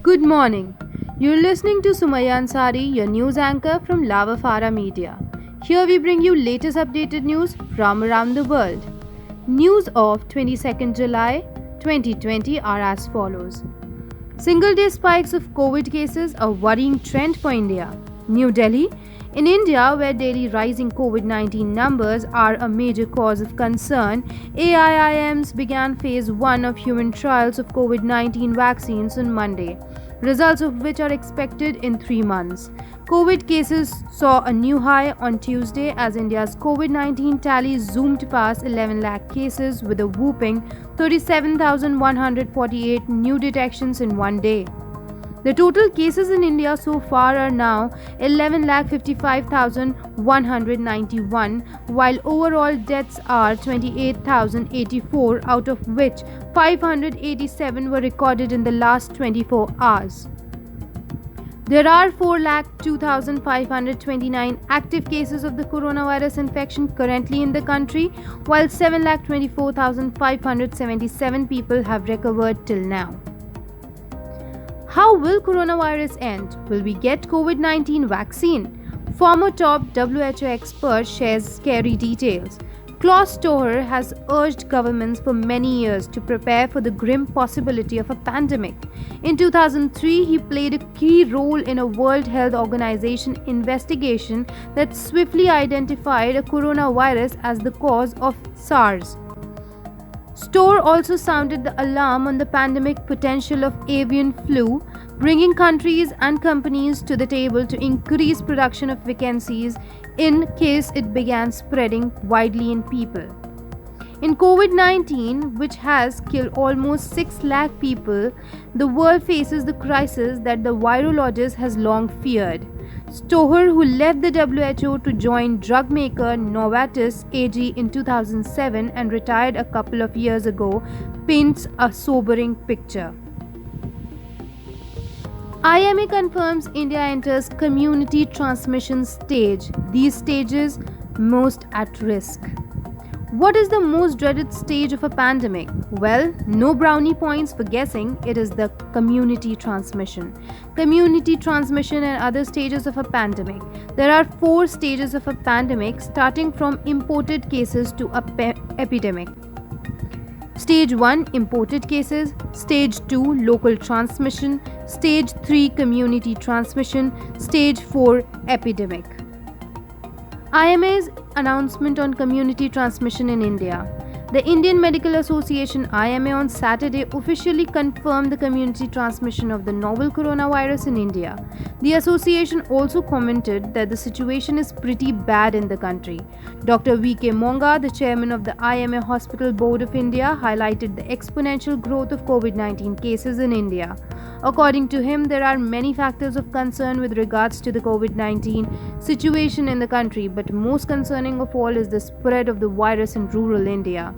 Good morning. You're listening to Sumaya Ansari, your news anchor from Lava Farah Media. Here we bring you latest updated news from around the world. News of 22nd July 2020 are as follows. Single day spikes of COVID cases, a worrying trend for India. New Delhi. In India, where daily rising COVID-19 numbers are a major cause of concern, AIIMS began phase 1 of human trials of COVID-19 vaccines on Monday, results of which are expected in 3 months. COVID cases saw a new high on Tuesday as India's COVID-19 tally zoomed past 11 lakh cases with a whopping 37,148 new detections in one day. The total cases in India so far are now 11,55,191, while overall deaths are 28,084, out of which 587 were recorded in the last 24 hours. There are 4,02,529 active cases of the coronavirus infection currently in the country, while 7,24,577 people have recovered till now. How will coronavirus end? Will we get COVID-19 vaccine? Former top WHO expert shares scary details. Klaus Stoher has urged governments for many years to prepare for the grim possibility of a pandemic. In 2003, he played a key role in a World Health Organization investigation that swiftly identified a coronavirus as the cause of SARS. Stoher also sounded the alarm on the pandemic potential of avian flu, bringing countries and companies to the table to increase production of vaccines in case it began spreading widely in people. In COVID-19, which has killed almost 6 lakh people, the world faces the crisis that the virologist has long feared. Stoher, who left the WHO to join drug maker Novartis AG in 2007 and retired a couple of years ago, paints a sobering picture. IMA confirms India enters community transmission stage. These stages most at risk. What is the most dreaded stage of a pandemic? Well, no brownie points for guessing. It is the community transmission. Community transmission and other stages of a pandemic. There are 4 stages of a pandemic, starting from imported cases to epidemic. Stage 1 imported cases, Stage 2 local transmission, Stage 3 community transmission, Stage 4 epidemic. IMA's announcement on community transmission in India. The Indian Medical Association IMA on Saturday officially confirmed the community transmission of the novel coronavirus in India. The association also commented that the situation is pretty bad in the country. Dr. V.K. Monga, the chairman of the IMA Hospital Board of India, highlighted the exponential growth of COVID-19 cases in India. According to him, there are many factors of concern with regards to the COVID-19 situation in the country, but most concerning of all is the spread of the virus in rural India.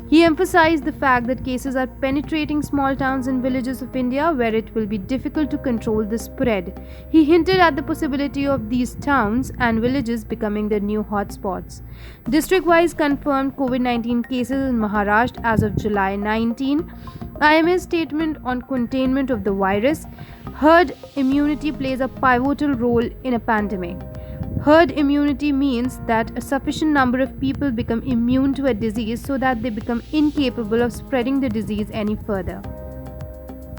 He emphasized the fact that cases are penetrating small towns and villages of India where it will be difficult to control the spread. He hinted at the possibility of these towns and villages becoming the new hotspots. District-wise confirmed COVID-19 cases in Maharashtra as of July 19. IMA's statement on containment of the virus. Herd immunity plays a pivotal role in a pandemic. Herd immunity means that a sufficient number of people become immune to a disease so that they become incapable of spreading the disease any further.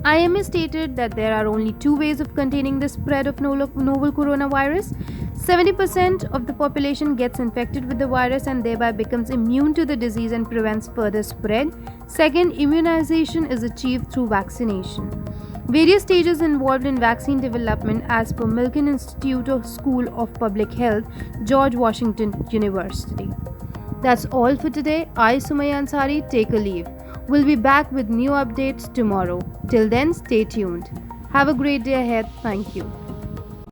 IMA stated that there are only 2 ways of containing the spread of novel coronavirus. 70% of the population gets infected with the virus and thereby becomes immune to the disease and prevents further spread. Second, immunization is achieved through vaccination. Various stages involved in vaccine development as per Milken Institute of School of Public Health, George Washington University. That's all for today. I, Sumaya Ansari, take a leave. We'll be back with new updates tomorrow. Till then, stay tuned. Have a great day ahead. Thank you.